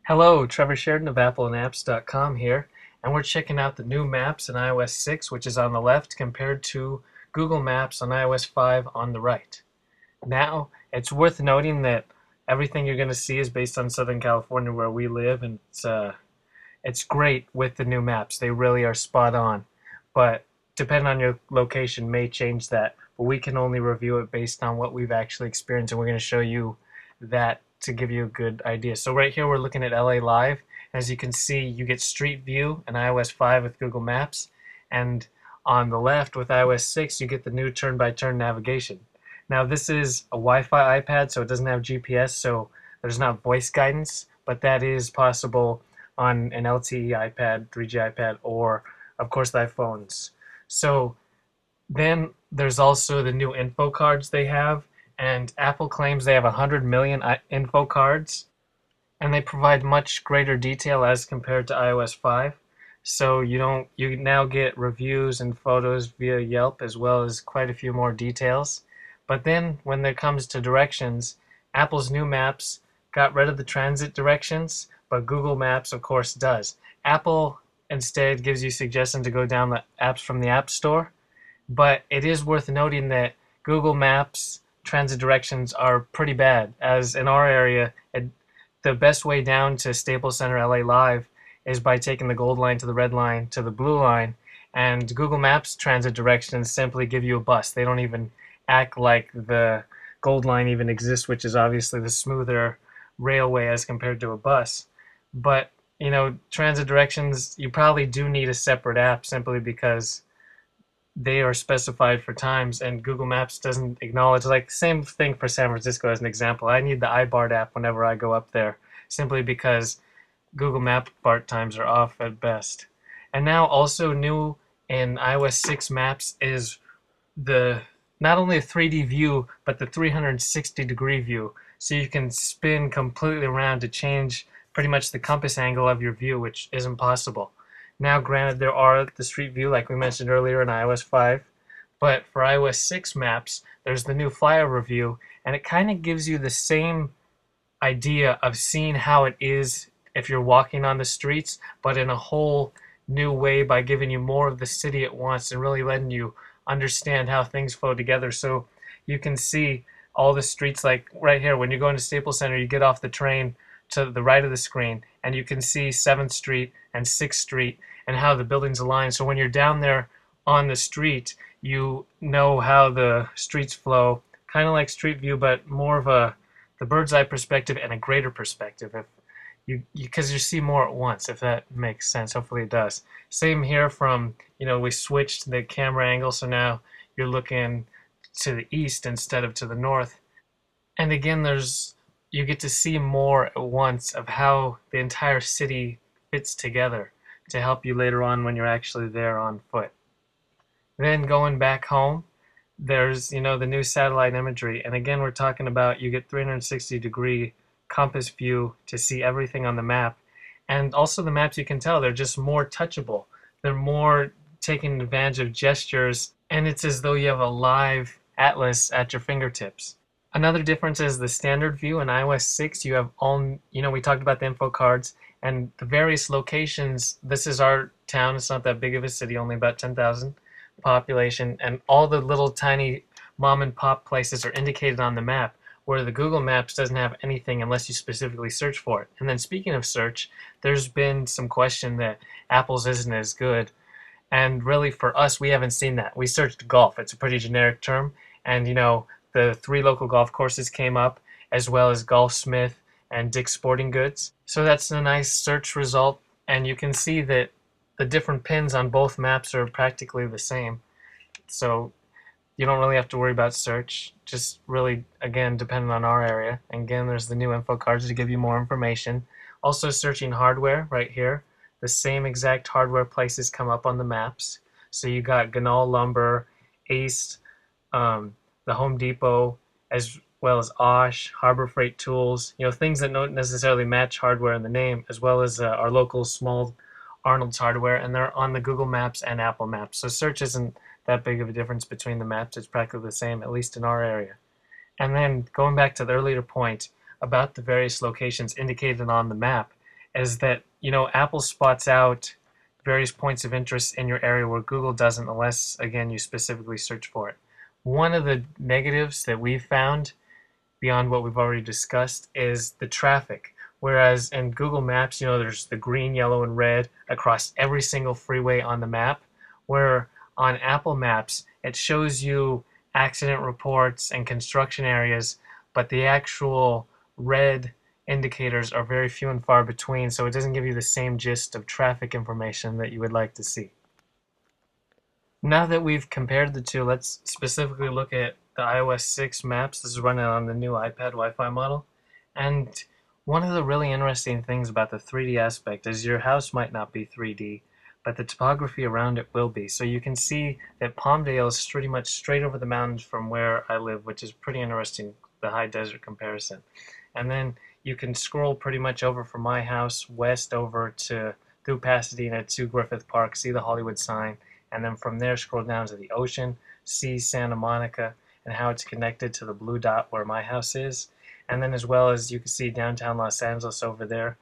Hello, Trevor Sheridan of appleandapps.com here, and we're checking out the new maps in iOS 6, which is on the left, compared to Google Maps on iOS 5 on the right. Now, it's worth noting that everything you're going to see is based on Southern California where we live, and it's great with the new maps. They really are spot on, but depending on your location may change that, but we can only review it based on what we've actually experienced, and we're going to show you that to give you a good idea. So right here we're looking at LA Live. As you can see, you get Street View in iOS 5 with Google Maps, and on the left with iOS 6 you get the new turn-by-turn navigation. Now this is a Wi-Fi iPad, so it doesn't have GPS, so there's not voice guidance, but that is possible on an LTE iPad, 3G iPad, or of course the iPhones. So then there's also the new info cards they have, and Apple claims they have 100 million info cards, and they provide much greater detail as compared to iOS 5. So you now get reviews and photos via Yelp, as well as quite a few more details. But then when it comes to directions, Apple's new maps got rid of the transit directions, but Google Maps of course does. Apple instead gives you suggestions to go down the apps from the App Store, but it is worth noting that Google Maps transit directions are pretty bad, as in our area the best way down to Staples Center LA Live is by taking the gold line to the red line to the blue line, and Google Maps transit directions simply give you a bus. They don't even act like the gold line even exists, which is obviously the smoother railway as compared to a bus. But transit directions, you probably do need a separate app simply because they are specified for times, and Google Maps doesn't acknowledge. Like, same thing for San Francisco as an example. I need the iBart app whenever I go up there, simply because Google Map BART times are off at best. And now also new in iOS 6 maps is the not only a 3D view, but the 360-degree view. So you can spin completely around to change pretty much the compass angle of your view, which isn't possible. Now, granted, there are the Street View, like we mentioned earlier in iOS 5, but for iOS 6 maps, there's the new flyover view, and it kind of gives you the same idea of seeing how it is if you're walking on the streets, but in a whole new way by giving you more of the city at once and really letting you understand how things flow together. So you can see all the streets, like right here, when you go into Staples Center, you get off the train to the right of the screen, and you can see 7th Street and 6th Street and how the buildings align. So when you're down there on the street, you know how the streets flow, kind of like Street View, but more of the bird's eye perspective and a greater perspective. If because you see more at once, if that makes sense. Hopefully it does. Same here from, we switched the camera angle, so now you're looking to the east instead of to the north. And again, you get to see more at once of how the entire city fits together to help you later on when you're actually there on foot. Then going back home, there's the new satellite imagery, and again we're talking about you get 360-degree compass view to see everything on the map, and also the maps, you can tell they're just more touchable. They're more taking advantage of gestures, and it's as though you have a live atlas at your fingertips. Another difference is the standard view in iOS 6. You have all, we talked about the info cards and the various locations. This is our town. It's not that big of a city, only about 10,000 population, and all the little tiny mom and pop places are indicated on the map, where the Google Maps doesn't have anything unless you specifically search for it. And then speaking of search, there's been some question that Apple's isn't as good. And really for us, we haven't seen that. We searched golf. It's a pretty generic term. And the 3 local golf courses came up, as well as Golfsmith and Dick's Sporting Goods. So that's a nice search result. And you can see that the different pins on both maps are practically the same. So you don't really have to worry about search, just really, again, depending on our area. And again, there's the new info cards to give you more information. Also searching hardware right here. The same exact hardware places come up on the maps. So you got Ganal Lumber, Ace, the Home Depot, as well as Osh, Harbor Freight Tools, things that don't necessarily match hardware in the name, as well as our local small Arnold's Hardware, and they're on the Google Maps and Apple Maps. So search isn't that big of a difference between the maps. It's practically the same, at least in our area. And then going back to the earlier point about the various locations indicated on the map, is that, Apple spots out various points of interest in your area where Google doesn't, unless, again, you specifically search for it. One of the negatives that we've found, beyond what we've already discussed, is the traffic. Whereas in Google Maps, there's the green, yellow, and red across every single freeway on the map, where on Apple Maps, it shows you accident reports and construction areas, but the actual red indicators are very few and far between, so it doesn't give you the same gist of traffic information that you would like to see. Now that we've compared the two, let's specifically look at the iOS 6 maps. This is running on the new iPad Wi-Fi model. And one of the really interesting things about the 3D aspect is your house might not be 3D, but the topography around it will be. So you can see that Palmdale is pretty much straight over the mountains from where I live, which is pretty interesting, the high desert comparison. And then you can scroll pretty much over from my house west over to through Pasadena to Griffith Park, see the Hollywood sign, and then from there scroll down to the ocean, see Santa Monica and how it's connected to the blue dot where my house is, and then as well as you can see downtown Los Angeles over there,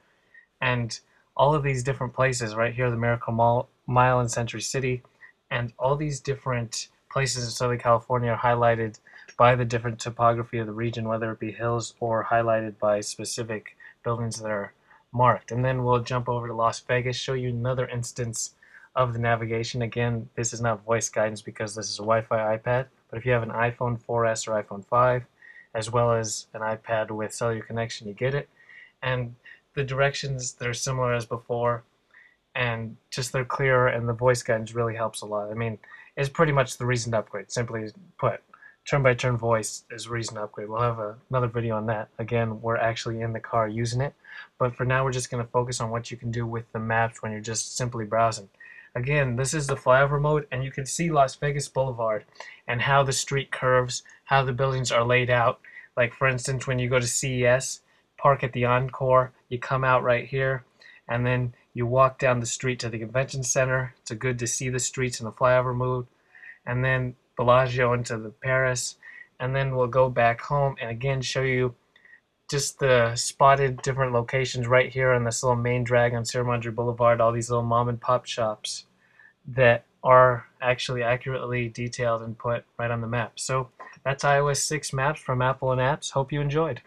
and all of these different places right here, the Miracle Mile in Century City, and all these different places in Southern California are highlighted by the different topography of the region, whether it be hills or highlighted by specific buildings that are marked. And then we'll jump over to Las Vegas, show you another instance of the navigation. Again, this is not voice guidance because this is a Wi-Fi iPad, but if you have an iPhone 4S or iPhone 5, as well as an iPad with cellular connection, you get it. And the directions, they're similar as before, and just they're clearer, and the voice guidance really helps a lot. I mean, it's pretty much the reason to upgrade. Simply put, turn-by-turn voice is reason to upgrade. We'll have another video on that. Again, we're actually in the car using it, but for now we're just going to focus on what you can do with the maps when you're just simply browsing. Again, this is the flyover mode, and you can see Las Vegas Boulevard and how the street curves, how the buildings are laid out. Like, for instance, when you go to CES, park at the Encore, you come out right here, and then you walk down the street to the convention center. It's good to see the streets in the flyover mode, and then Bellagio into the Paris, and then we'll go back home and again show you just the spotted different locations right here on this little main drag on Sierra Madre Boulevard, all these little mom and pop shops that are actually accurately detailed and put right on the map. So that's iOS 6 maps from Apple and Apps. Hope you enjoyed.